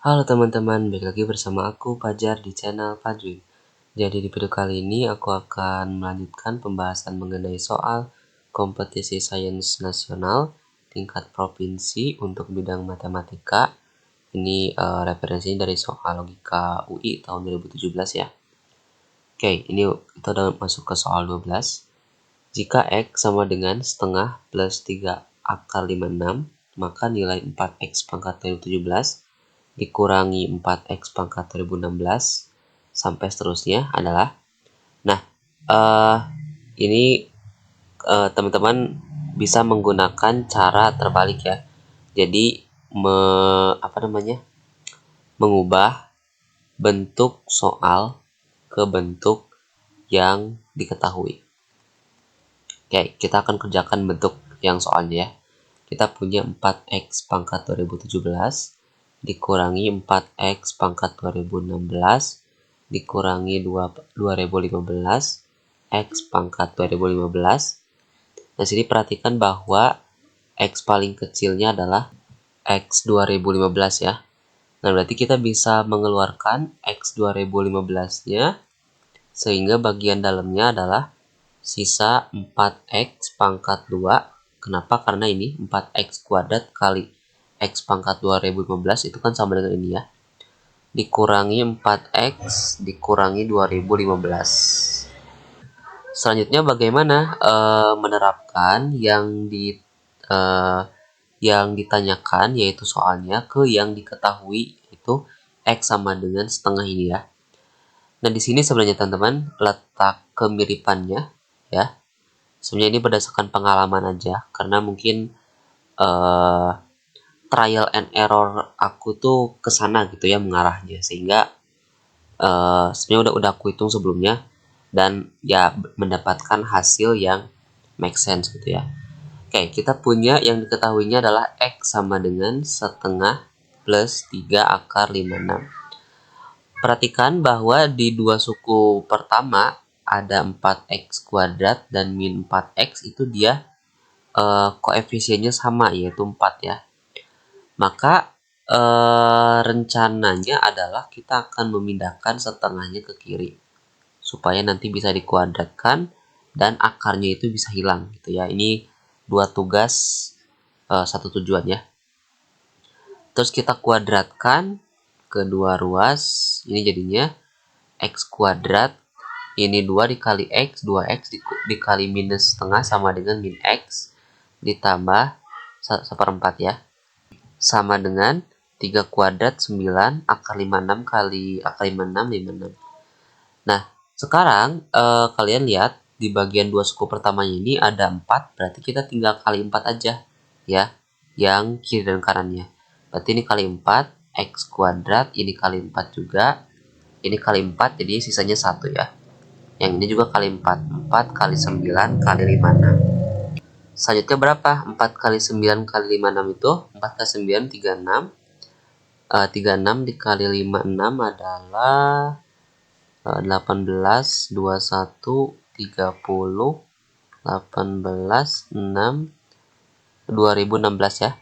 Halo teman-teman, balik lagi bersama aku Fajar di channel Fajri. Jadi di video kali ini aku akan melanjutkan pembahasan mengenai soal kompetisi sains nasional tingkat provinsi untuk bidang matematika. Ini referensinya dari soal logika UI tahun 2017 ya. Oke, ini kita udah masuk ke soal 12. Jika X sama dengan setengah plus 3 akar 56, maka nilai 4X pangkat 2017 dikurangi 4X pangkat 2016 sampai seterusnya adalah. Nah, ini teman-teman bisa menggunakan cara terbalik ya. Jadi mengubah bentuk soal ke bentuk yang diketahui. Oke, kita akan kerjakan bentuk yang soalnya ya. Kita punya 4X pangkat 2017 dikurangi 4X pangkat 2016 dikurangi 2015 X pangkat 2015. Nah, sini perhatikan bahwa X paling kecilnya adalah X 2015 ya. Nah, berarti kita bisa mengeluarkan X 2015-nya sehingga bagian dalamnya adalah sisa 4X pangkat 2. Kenapa? Karena ini 4X kuadrat kali X pangkat 2015 itu kan sama dengan ini ya. Dikurangi 4X dikurangi 2015. Selanjutnya bagaimana menerapkan yang ditanyakan yaitu soalnya ke yang diketahui itu X sama dengan setengah ini ya. Nah, di sini sebenarnya teman-teman letak kemiripannya ya. Sebenarnya ini berdasarkan pengalaman aja karena mungkin trial and error aku tuh kesana gitu ya mengarahnya, sehingga sebenarnya udah aku hitung sebelumnya dan ya mendapatkan hasil yang make sense gitu ya. Oke, kita punya yang diketahuinya adalah X sama dengan setengah plus 3 akar 56. Perhatikan bahwa di dua suku pertama ada 4X kuadrat dan min 4X itu dia koefisiennya sama yaitu 4 ya. Maka rencananya adalah kita akan memindahkan setengahnya ke kiri supaya nanti bisa dikuadratkan dan akarnya itu bisa hilang gitu ya. Ini dua tugas satu tujuan ya. Terus kita kuadratkan kedua ruas, ini jadinya X kuadrat, ini 2 dikali X, 2X dikali minus setengah sama dengan min X ditambah 1/4 ya, sama dengan 3 kuadrat 9 akar 56 kali akar 56 56. Nah, sekarang kalian lihat di bagian dua suku pertamanya ini ada 4, berarti kita tinggal kali 4 aja ya, yang kiri dan kanannya. Berarti ini kali 4 X kuadrat, ini kali 4 juga, ini kali 4, jadi sisanya 1 ya. Yang ini juga kali 4, 4 kali 9 kali 56. Selanjutnya berapa? 4 kali 9 kali 56 itu 4 kali 9 36. 36 dikali 56 adalah 18, 21, 30, 18, 6, 2016 ya.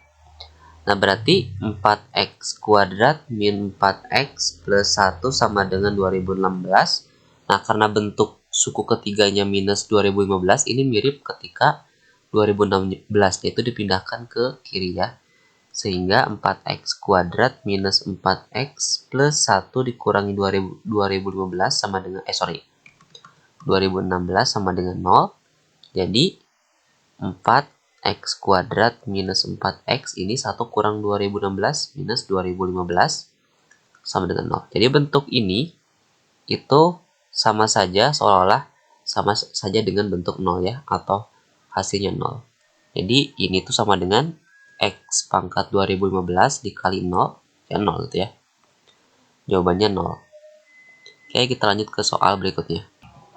Nah, berarti 4X kuadrat min 4X plus 1 sama dengan 2016. Nah, karena bentuk suku ketiganya minus 2015, ini mirip ketika 2016 itu dipindahkan ke kiri ya. Sehingga 4X kuadrat minus 4X plus 1 dikurangi 2015 sama dengan 2016 sama dengan 0. Jadi 4X kuadrat minus 4X ini 1 kurang 2016 minus 2015 sama dengan 0. Jadi bentuk ini itu sama saja, seolah-olah sama saja dengan bentuk 0 ya, atau hasilnya 0. Jadi ini tuh sama dengan X pangkat 2015 dikali 0 ya, 0 gitu ya. Jawabannya 0. Oke, kita lanjut ke soal berikutnya.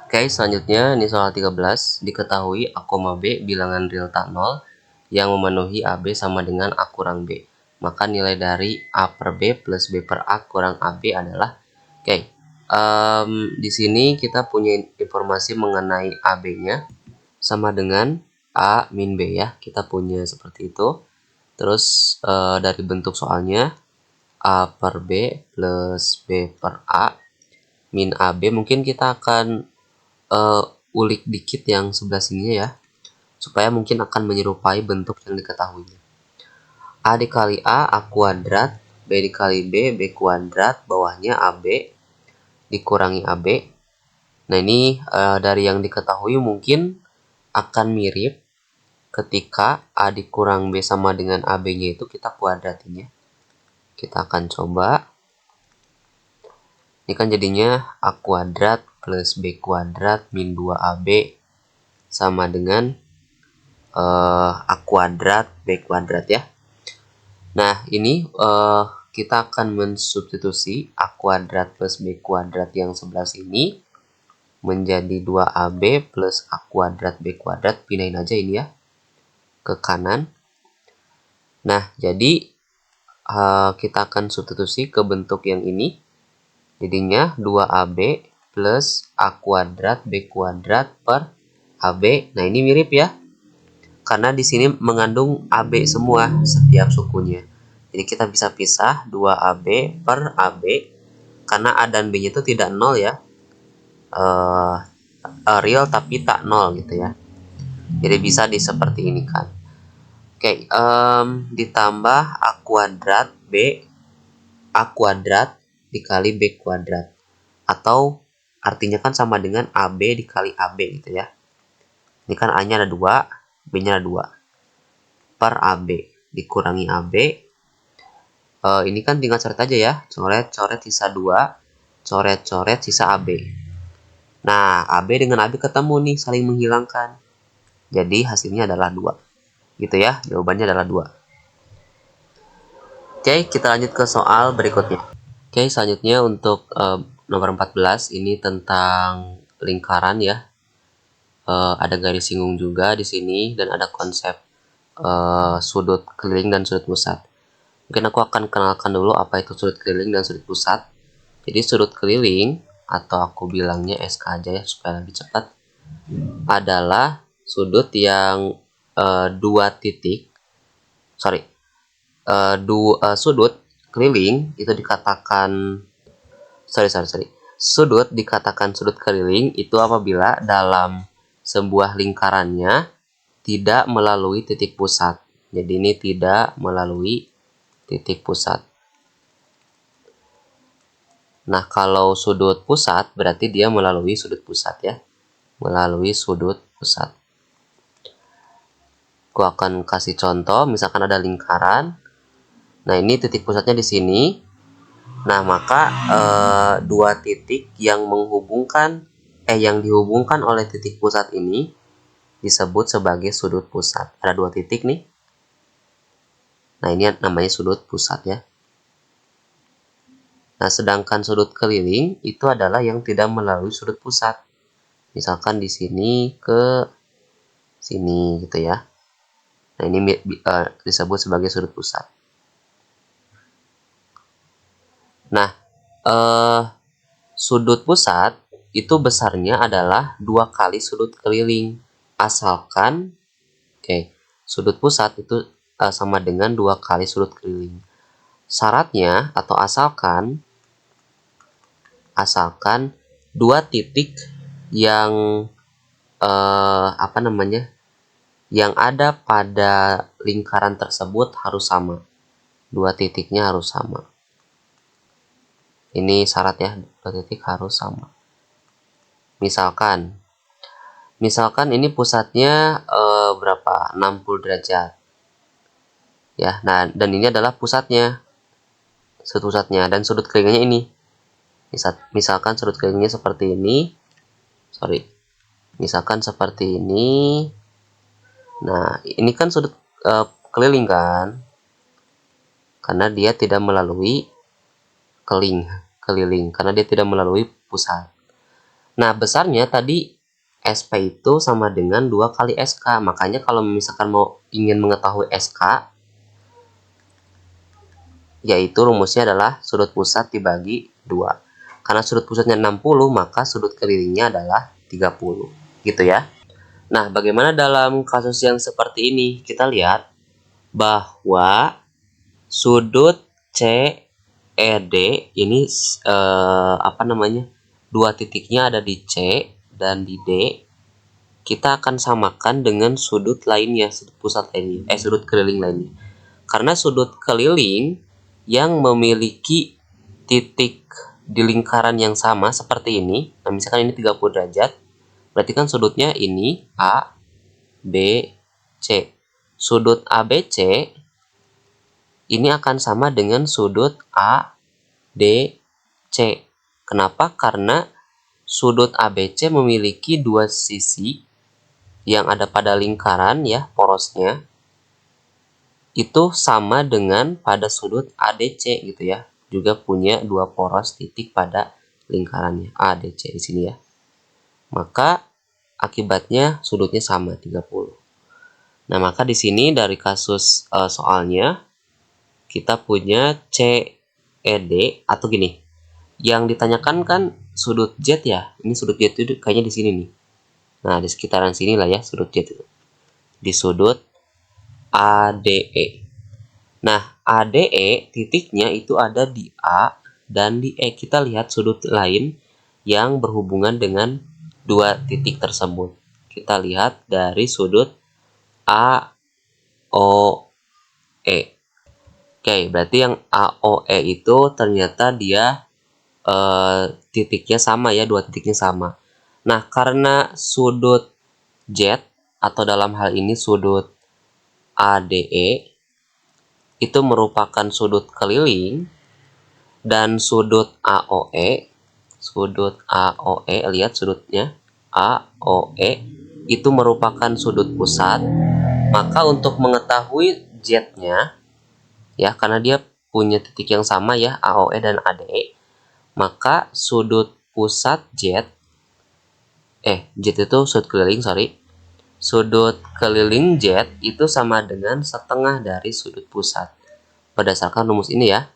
Oke, selanjutnya ini soal 13. Diketahui A, B bilangan real tak 0 yang memenuhi AB sama dengan A kurang B. Maka nilai dari A per B plus B per A kurang AB adalah. Oke, di sini kita punya informasi mengenai AB-nya sama dengan A min B ya. Kita punya seperti itu. Terus dari bentuk soalnya A per B plus B per A min AB. Mungkin kita akan ulik dikit yang sebelah sini ya, supaya mungkin akan menyerupai bentuk yang diketahuinya. A dikali A, A kuadrat, B dikali B, B kuadrat, bawahnya AB, dikurangi AB. Nah ini dari yang diketahui mungkin akan mirip ketika A dikurang B sama dengan AB-nya itu kita kuadratin ya. Kita akan coba. Ini kan jadinya A kuadrat plus B kuadrat min 2AB sama dengan A kuadrat B kuadrat ya. Nah ini kita akan mensubstitusi A kuadrat plus B kuadrat yang sebelah sini menjadi 2AB plus A kuadrat B kuadrat. Pindahin aja ini ya ke kanan. Nah jadi kita akan substitusi ke bentuk yang ini. Jadinya 2AB plus A kuadrat B kuadrat per AB. Nah ini mirip ya, karena di sini mengandung AB semua setiap sukunya. Jadi kita bisa pisah 2AB per AB, karena A dan B nya itu tidak nol ya, real tapi tak nol gitu ya. Jadi bisa seperti ini kan. Oke, ditambah A kuadrat B, A kuadrat dikali B kuadrat. Atau artinya kan sama dengan AB dikali AB gitu ya. Ini kan A-nya ada 2, B-nya ada 2. Per AB dikurangi AB. Ini kan tinggal coret aja ya. Coret-coret sisa 2. Coret-coret sisa AB. Nah, AB dengan AB ketemu nih, saling menghilangkan. Jadi hasilnya adalah 2. Gitu ya, jawabannya adalah 2. Oke, kita lanjut ke soal berikutnya. Oke, selanjutnya untuk nomor 14 ini tentang lingkaran ya. Ada garis singgung juga di sini dan ada konsep sudut keliling dan sudut pusat. Mungkin aku akan kenalkan dulu apa itu sudut keliling dan sudut pusat. Jadi sudut keliling atau aku bilangnya SK aja ya supaya lebih cepat, adalah sudut yang sudut keliling itu dikatakan sudut dikatakan sudut keliling itu apabila dalam sebuah lingkarannya tidak melalui titik pusat. Jadi ini tidak melalui titik pusat. Nah, kalau sudut pusat berarti dia melalui sudut pusat ya. Melalui sudut pusat. Aku akan kasih contoh, misalkan ada lingkaran. Nah, ini titik pusatnya di sini. Nah, maka dua titik yang dihubungkan oleh titik pusat ini disebut sebagai sudut pusat. Ada 2 titik nih. Nah, ini namanya sudut pusat ya. Nah, sedangkan sudut keliling itu adalah yang tidak melalui sudut pusat. Misalkan di sini ke sini gitu ya. Nah, ini disebut sebagai sudut pusat. Nah, sudut pusat itu besarnya adalah 2 kali sudut keliling. Asalkan, sudut pusat itu sama dengan 2 kali sudut keliling. Syaratnya atau asalkan 2 titik yang yang ada pada lingkaran tersebut harus sama. 2 titiknya harus sama. Ini syarat ya, 2 titik harus sama. Misalkan ini pusatnya berapa? 60 derajat. Ya, nah dan ini adalah pusatnya. Sudut pusatnya dan sudut kelilingnya ini. Misalkan sudut kelilingnya seperti ini. Misalkan seperti ini. Nah, ini kan sudut keliling kan? Karena dia tidak melalui keliling karena dia tidak melalui pusat. Nah, besarnya tadi SP itu sama dengan 2 kali SK. Makanya kalau misalkan ingin mengetahui SK, yaitu rumusnya adalah sudut pusat dibagi 2. Karena sudut pusatnya 60, maka sudut kelilingnya adalah 30. Gitu ya. Nah, bagaimana dalam kasus yang seperti ini? Kita lihat bahwa sudut C ED ini apa namanya? Dua titiknya ada di C dan di D. Kita akan samakan dengan sudut lainnya, sudut pusat lainnya, sudut keliling lainnya. Karena sudut keliling yang memiliki titik di lingkaran yang sama seperti ini, nah misalkan ini 30 derajat, berarti kan sudutnya ini A, B, C. Sudut ABC ini akan sama dengan sudut A, D, C. Kenapa? Karena sudut ABC memiliki dua sisi yang ada pada lingkaran ya, porosnya itu sama dengan pada sudut ADC gitu ya. Juga punya dua poros titik pada lingkarannya ADC di sini ya. Maka akibatnya sudutnya sama 30. Nah, maka di sini dari kasus soalnya kita punya CED atau gini. Yang ditanyakan kan sudut Z ya. Ini sudut Z itu kayaknya di sini nih. Nah, di sekitaran sini lah ya sudut Z itu. Di sudut ADE. Nah, ADE titiknya itu ada di A dan di E. Kita lihat sudut lain yang berhubungan dengan dua titik tersebut. Kita lihat dari sudut AOE. Oke, berarti yang AOE itu ternyata dia titiknya sama ya, dua titiknya sama. Nah, karena sudut Z atau dalam hal ini sudut ADE itu merupakan sudut keliling dan sudut AOE lihat sudutnya AOE itu merupakan sudut pusat. Maka untuk mengetahui Z-nya ya, karena dia punya titik yang sama ya, AOE dan ADE, maka sudut pusat Z itu sudut keliling, sudut keliling Z itu sama dengan setengah dari sudut pusat berdasarkan rumus ini ya.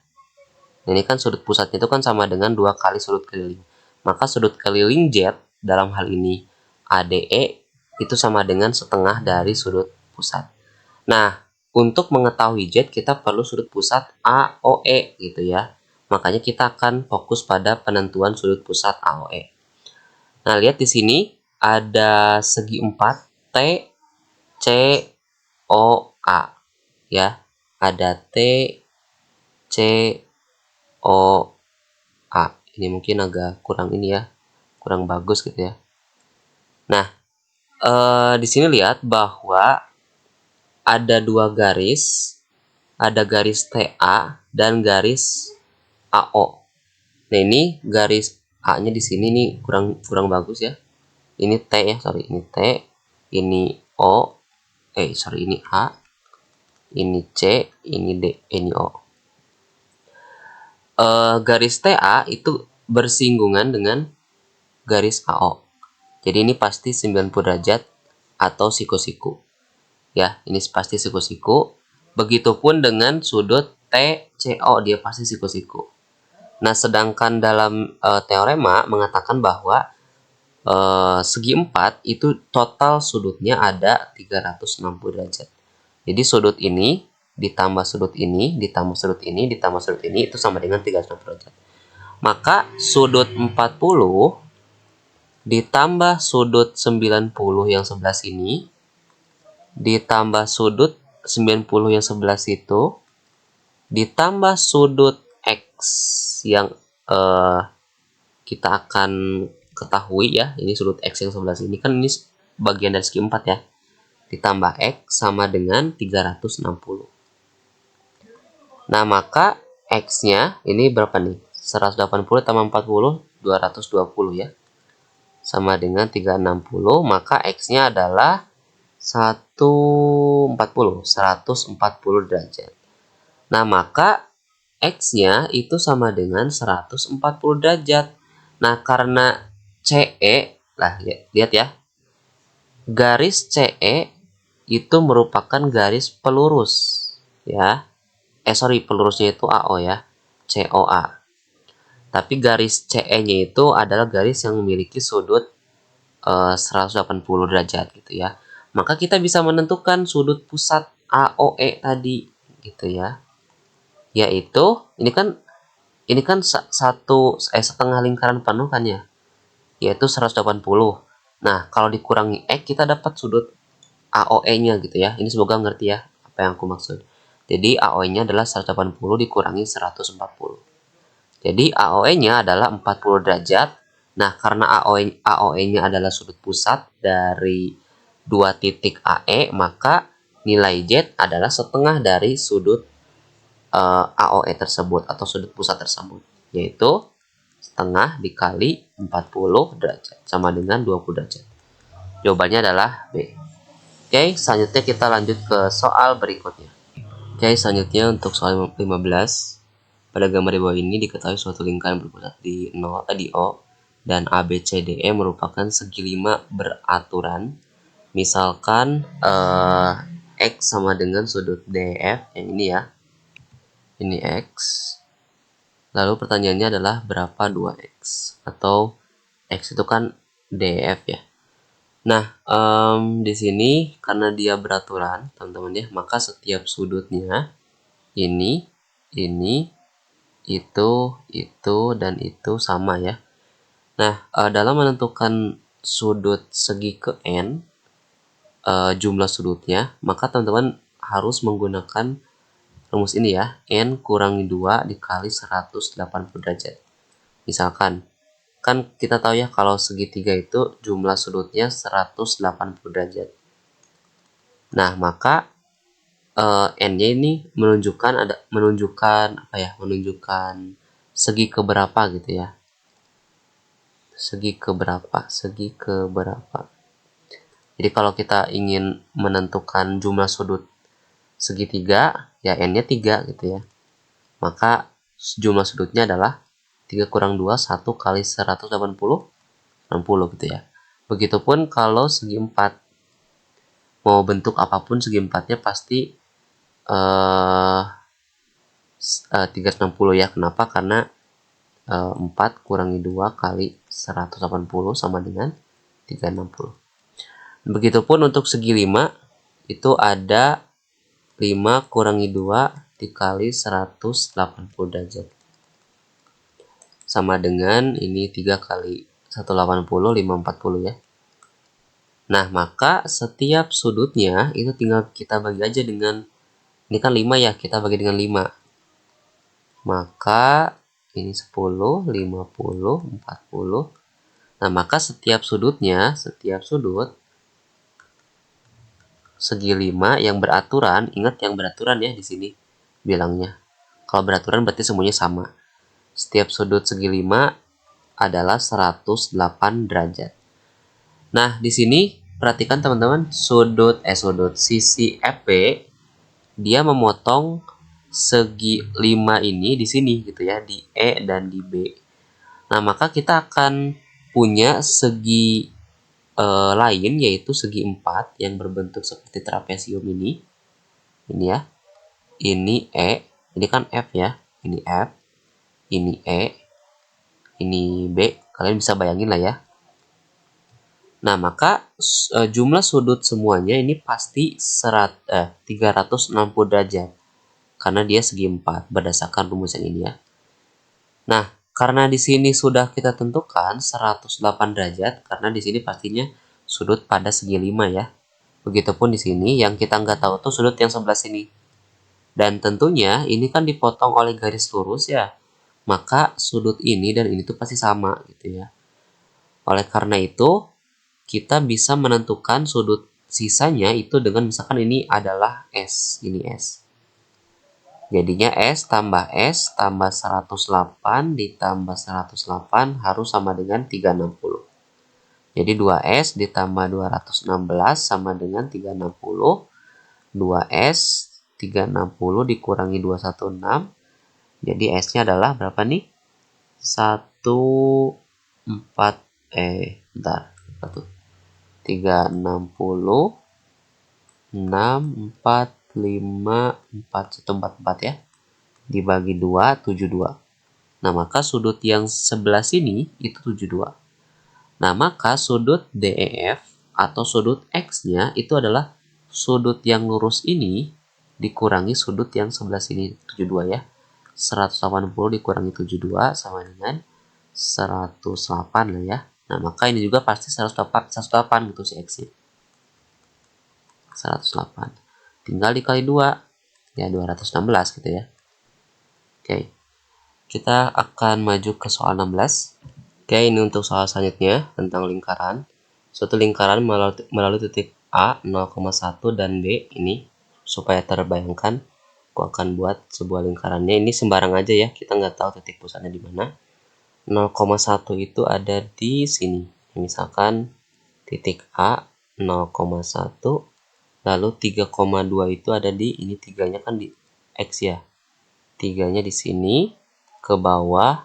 Ini kan sudut pusatnya itu kan sama dengan 2 kali sudut keliling. Maka sudut keliling Z dalam hal ini ADE itu sama dengan setengah dari sudut pusat. Nah, untuk mengetahui Z kita perlu sudut pusat AOE gitu ya. Makanya kita akan fokus pada penentuan sudut pusat AOE. Nah, lihat di sini ada segi 4 T, C, O, A ya. Ada T, C, O, A. Ini mungkin agak kurang ini ya, kurang bagus gitu ya. Nah, di sini lihat bahwa ada dua garis, ada garis TA dan garis AO. Nah, ini garis A-nya di sini nih kurang bagus ya. Ini T ya, ini T, ini O, ini A, ini C, ini D, ini O. Garis TA itu bersinggungan dengan garis AO. Jadi ini pasti 90 derajat atau siku-siku. Ya, ini pasti siku-siku. Begitupun dengan sudut TCO, dia pasti siku-siku. Nah, sedangkan dalam teorema mengatakan bahwa segi 4 itu total sudutnya ada 360 derajat. Jadi sudut ini ditambah sudut ini, ditambah sudut ini, ditambah sudut ini itu sama dengan 360 derajat. Maka sudut 40 ditambah sudut 90 yang sebelah sini ditambah sudut 90 yang sebelah situ ditambah sudut X yang kita akan ketahui ya, ini sudut X yang sebelah sini kan ini bagian dari segi 4 ya, ditambah X sama dengan 360. Nah, maka X-nya ini berapa nih? 180 tambah 40, 220 ya. Sama dengan 360, maka X-nya adalah 140 derajat. Nah, maka X-nya itu sama dengan 140 derajat. Nah, karena CE, lah lihat ya. Garis CE itu merupakan garis pelurus ya. Pelurusnya itu AO ya, COA. Tapi garis CE-nya itu adalah garis yang memiliki sudut 180 derajat gitu ya. Maka kita bisa menentukan sudut pusat AOE tadi gitu ya. Yaitu ini kan ini kan setengah lingkaran penuh kan ya, yaitu 180. Nah, kalau dikurangi X kita dapat sudut AOE-nya gitu ya. Ini semoga ngerti ya apa yang aku maksud. Jadi AOE-nya adalah 180 dikurangi 140. Jadi AOE-nya adalah 40 derajat. Nah, karena AOE-nya adalah sudut pusat dari dua titik AE, maka nilai Z adalah setengah dari sudut AOE tersebut atau sudut pusat tersebut, yaitu setengah dikali 40 derajat sama dengan 20 derajat. Jawabannya adalah B. Oke, selanjutnya kita lanjut ke soal berikutnya. Oke, selanjutnya untuk soal 15. Pada gambar di bawah ini diketahui suatu lingkaran berpusat di O dan ABCDE merupakan segi 5 beraturan. Misalkan X sama dengan sudut DF yang ini ya. Ini X. Lalu pertanyaannya adalah berapa 2X? Atau X itu kan DF ya. Nah, di sini karena dia beraturan, teman-teman ya, maka setiap sudutnya ini, itu, dan itu sama ya. Nah, dalam menentukan sudut segi ke N, jumlah sudutnya, maka teman-teman harus menggunakan rumus ini ya, N kurangi 2 dikali 180 derajat. Misalkan, kan kita tahu ya kalau segitiga itu jumlah sudutnya 180 derajat. Nah, maka N-nya ini menunjukkan segi keberapa gitu ya. Segi keberapa. Jadi kalau kita ingin menentukan jumlah sudut segitiga, ya N-nya 3 gitu ya. Maka jumlah sudutnya adalah 3 kurang 2, 1 kali 180, 60 gitu ya. Begitupun kalau segi 4. Mau bentuk apapun segi 4-nya pasti 360 ya. Kenapa? Karena 4 kurangi 2 kali 180 sama dengan 360. Begitupun untuk segi 5, itu ada 5 kurangi 2 dikali 180 derajat. Sama dengan ini 3 kali 180, 540 ya. Nah, maka setiap sudutnya itu tinggal kita bagi aja dengan, ini kan 5 ya, kita bagi dengan 5. Maka ini 10, 50, 40. Nah, maka setiap sudut segi 5 yang beraturan, ingat yang beraturan ya di sini bilangnya. Kalau beraturan berarti semuanya sama. Setiap sudut segi 5 adalah 108 derajat. Nah, di sini perhatikan teman-teman, sisi FP dia memotong segi 5 ini di sini gitu ya, di E dan di B. Nah, maka kita akan punya segi lain, yaitu segi 4 yang berbentuk seperti trapesium ini. Ini ya. Ini E, ini kan F ya. Ini F, ini E, ini B. Kalian bisa bayangin lah ya. Nah, maka jumlah sudut semuanya ini pasti 360 derajat. Karena dia segi 4 berdasarkan rumus yang ini ya. Nah, karena di sini sudah kita tentukan 108 derajat, karena di sini pastinya sudut pada segi 5 ya. Begitupun di sini yang kita nggak tahu tuh sudut yang sebelah sini. Dan tentunya ini kan dipotong oleh garis lurus ya. Maka sudut ini dan ini tuh pasti sama gitu ya. Oleh karena itu, kita bisa menentukan sudut sisanya itu dengan misalkan ini adalah S, ini S. Jadinya S tambah 108 ditambah 108 harus sama dengan 360. Jadi 2S ditambah 216 sama dengan 360. 2S 360 dikurangi 216. Jadi S-nya adalah berapa nih? 14 bentar. 360 6 4 5 4 144 ya, dibagi 2 72. Nah, maka sudut yang sebelah sini itu 72. Nah, maka sudut DEF atau sudut X-nya itu adalah sudut yang lurus ini dikurangi sudut yang sebelah sini 72 ya. 180 dikurangi 72 sama dengan 108 lah ya. Nah, maka ini juga pasti 108 gitu si X-nya. 108. Tinggal dikali 2. Ya, 216 gitu ya. Oke. Kita akan maju ke soal 16. Oke, ini untuk soal selanjutnya tentang lingkaran. Suatu lingkaran melalui titik A, 0,1 dan B ini. Supaya terbayangkan, aku akan buat sebuah lingkarannya. Ini sembarang aja ya, kita nggak tahu titik pusatnya di mana. 0,1 itu ada di sini. Misalkan titik A 0,1, lalu 3,2 itu ada di ini, tiganya kan di X ya. Tiganya di sini, ke bawah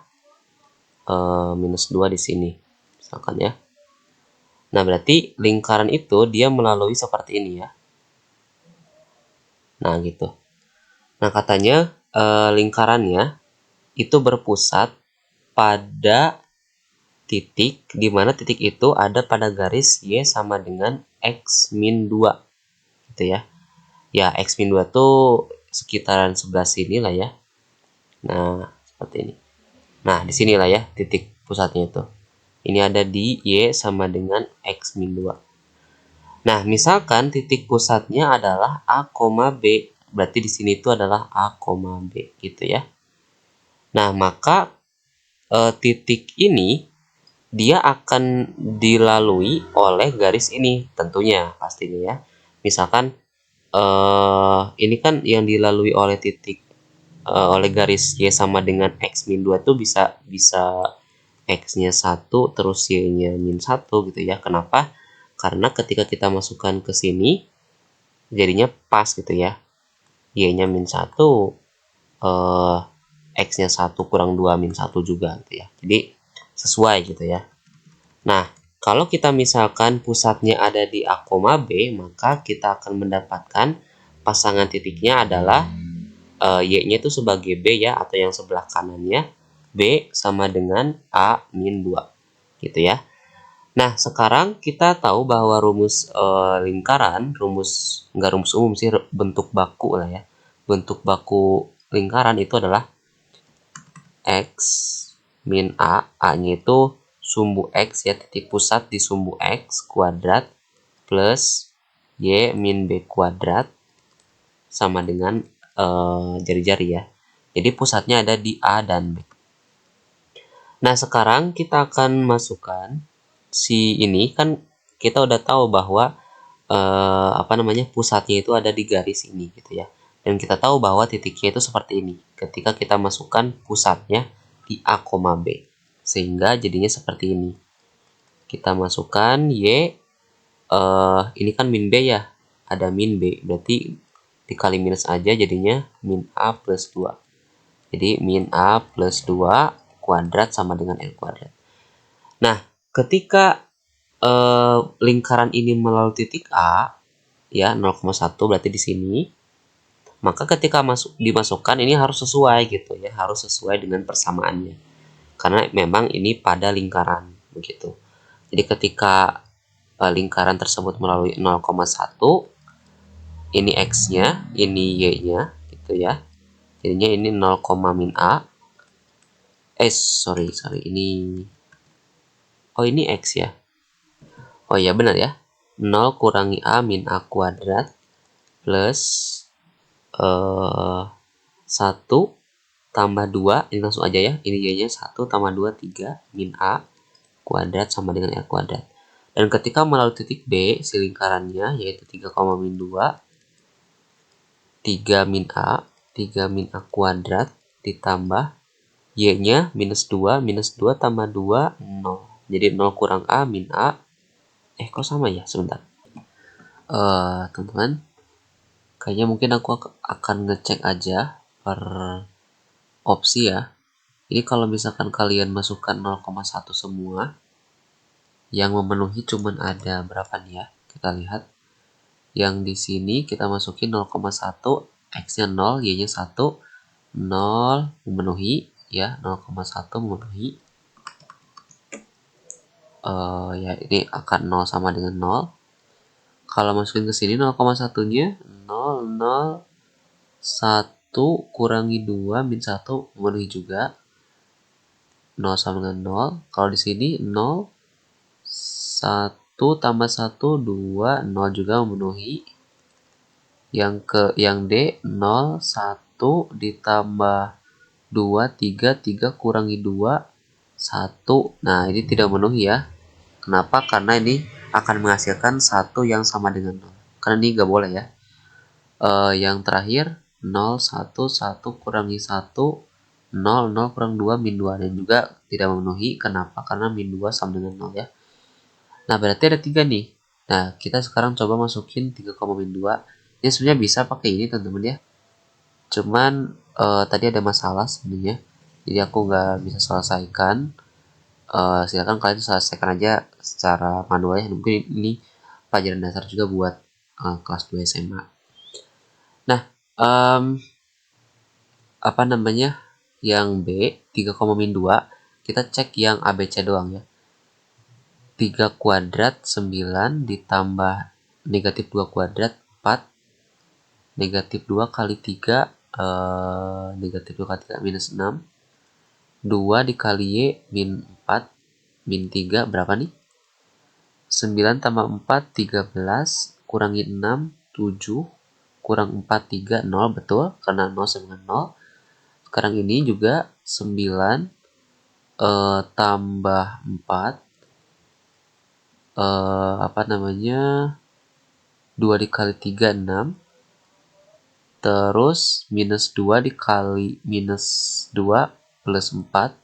minus 2 di sini. Misalkan ya. Nah, berarti lingkaran itu dia melalui seperti ini ya. Nah, gitu. Nah, katanya lingkarannya itu berpusat pada titik, di mana titik itu ada pada garis Y sama dengan X min 2. Gitu ya. Ya, X min 2 tuh sekitaran sebelah sini lah ya. Nah, seperti ini. Nah, di sinilah ya titik pusatnya itu. Ini ada di Y sama dengan X min 2. Nah, misalkan titik pusatnya adalah A, B. Berarti di sini itu adalah A, B. Gitu ya. Nah, maka titik ini dia akan dilalui oleh garis ini tentunya pastinya ya. Misalkan ini kan yang dilalui oleh titik oleh garis Y sama dengan X min 2 tuh bisa X-nya 1 terus Y-nya min 1 gitu ya. Kenapa? Karena ketika kita masukkan ke sini jadinya pas gitu ya. Y-nya min 1, X-nya 1 kurang 2 min 1 juga gitu ya. Jadi sesuai gitu ya. Nah, kalau kita misalkan pusatnya ada di A, B, maka kita akan mendapatkan pasangan titiknya adalah Y-nya itu sebagai B ya, atau yang sebelah kanannya B sama dengan A min 2 gitu ya. Nah, sekarang kita tahu bahwa rumus lingkaran, nggak rumus umum sih, bentuk baku lah ya. Bentuk baku lingkaran itu adalah X min A, A-nya itu sumbu X ya, titik pusat di sumbu X kuadrat plus Y min B kuadrat sama dengan jari-jari ya. Jadi pusatnya ada di A dan B. Nah, sekarang kita akan masukkan si ini, kan kita udah tahu bahwa pusatnya itu ada di garis ini gitu ya. Dan kita tahu bahwa titiknya itu seperti ini ketika kita masukkan pusatnya di A, B. Sehingga jadinya seperti ini. Kita masukkan Y, ini kan min B ya. Ada min B, berarti dikali minus aja jadinya min A plus 2. Jadi min A plus 2 kuadrat sama dengan L kuadrat. Nah, ketika lingkaran ini melalui titik A, ya 0,1 berarti di sini, maka ketika dimasukkan ini harus sesuai gitu ya, harus sesuai dengan persamaannya. Karena memang ini pada lingkaran begitu. Jadi ketika lingkaran tersebut melalui 0,1, ini X-nya, ini Y-nya gitu ya. Jadinya ini 0, min A. Sorry, ini X ya. Oh iya benar ya. 0 kurangi A min A kuadrat plus 1 tambah 2, ini langsung aja ya. Ini Y-nya 1 tambah 2, 3 min A kuadrat sama dengan L kuadrat. Dan ketika melalui titik B, si lingkarannya yaitu 3, min 2, 3 min A kuadrat ditambah Y-nya minus 2 tambah 2, 0. Jadi 0 kurang A min A. Kok sama ya? Sebentar. Teman-teman. Kayaknya mungkin aku akan ngecek aja per opsi ya. Ini kalau misalkan kalian masukkan 0,1 semua, yang memenuhi cuman ada berapa nih ya? Kita lihat. Yang di sini kita masukin 0,1, X-nya 0, Y-nya 1, 0 memenuhi ya, 0,1 memenuhi. Ya ini akan 0 sama dengan 0. Kalau masukin ke sini 0,1-nya 0, 0, 1, kurangi 2 min 1 memenuhi juga. 0 sama dengan 0. Kalau di sini 0, 1 tambah 1, 2, 0 juga memenuhi. Yang D, 0, 1 ditambah 2, 3, 3 kurangi 2, 1. Nah, ini tidak memenuhi ya. Kenapa? Karena ini akan menghasilkan 1 yang sama dengan 0. Karena ini nggak boleh ya. Yang terakhir 0, 1, 1 kurangi 1, 0, 0 kurang 2, min 2. Dan juga tidak memenuhi. Kenapa? Karena min 2 sama dengan 0 ya. Nah, berarti ada 3 nih. Nah, kita sekarang coba masukin 3, min 2. Ini sebenarnya bisa pakai ini teman-teman ya. Cuman tadi ada masalah sebenarnya. Jadi aku nggak bisa selesaikan. Silakan kalian selesaikan aja secara manual ya. Mungkin ini pelajaran dasar juga buat kelas 2 SMA. Nah, apa namanya? Yang B, 3, min 2, kita cek yang ABC doang ya. 3 kuadrat 9 ditambah negatif 2 kuadrat 4. Negatif 2 kali 3, negatif 2 kali 3 minus 6. 2 dikali Y min 4, min 3 berapa nih? 9 tambah 4, 13, kurangi 6, 7, kurang 4, 3, 0, betul, karena 0 sama dengan 0. Sekarang ini juga 9 tambah 4, apa namanya, 2 dikali 3, 6, terus minus 2 dikali minus 2 plus 4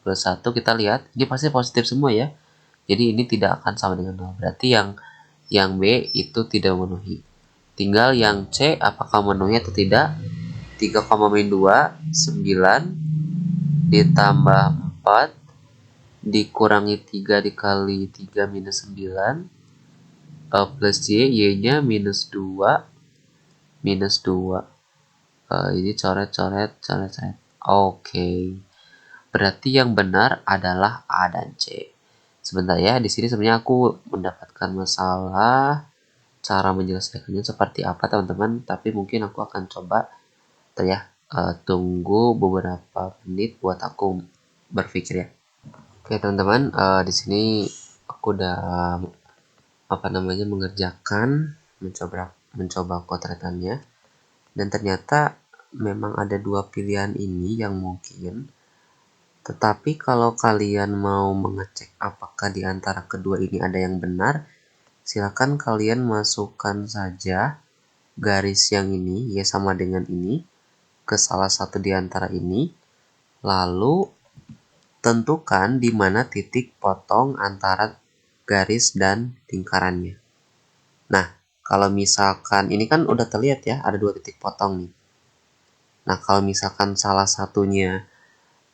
plus 1, kita lihat, ini pasti positif semua ya. Jadi ini tidak akan sama dengan 0. Berarti yang B itu tidak memenuhi. Tinggal yang C apakah memenuhi atau tidak. 3, min 2, 9 ditambah 4 dikurangi 3 dikali 3 minus 9 plus Y, Y-nya minus 2 minus 2. Ini coret-coret. Oke. Berarti yang benar adalah A dan C. Sebentar ya, di sini sebenarnya aku mendapatkan masalah cara menyelesaikannya seperti apa teman-teman, tapi mungkin aku akan coba ya, tunggu beberapa menit buat aku berpikir ya. Oke teman-teman, di sini aku udah mengerjakan, mencoba kotretannya, dan ternyata memang ada dua pilihan ini yang mungkin. Tetapi kalau kalian mau mengecek apakah di antara kedua ini ada yang benar, silakan kalian masukkan saja garis yang ini ya sama dengan ini ke salah satu di antara ini, lalu tentukan di mana titik potong antara garis dan lingkarannya. Nah, kalau misalkan ini kan udah terlihat ya ada dua titik potong nih. Nah, kalau misalkan salah satunya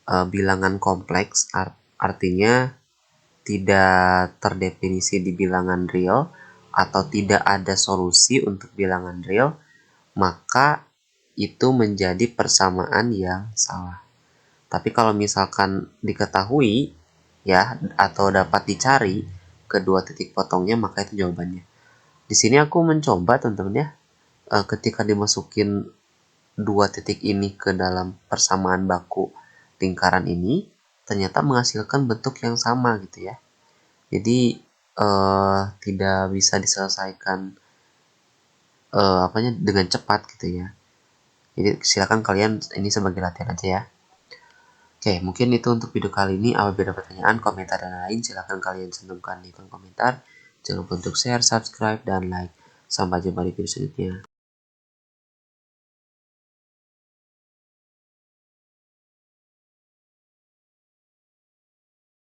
bilangan kompleks, artinya tidak terdefinisi di bilangan real atau tidak ada solusi untuk bilangan real, maka itu menjadi persamaan yang salah. Tapi kalau misalkan diketahui ya atau dapat dicari kedua titik potongnya, maka itu jawabannya. Di sini aku mencoba teman-teman ya, ketika dimasukin dua titik ini ke dalam persamaan baku lingkaran ini, ternyata menghasilkan bentuk yang sama gitu ya. Jadi tidak bisa diselesaikan dengan cepat gitu ya. Jadi silakan kalian ini sebagai latihan aja ya. Oke, mungkin itu untuk video kali ini. Apabila ada pertanyaan, komentar dan lain, silakan kalian cantumkan di kolom komentar. Jangan lupa untuk share, subscribe, dan like. Sampai jumpa di video selanjutnya.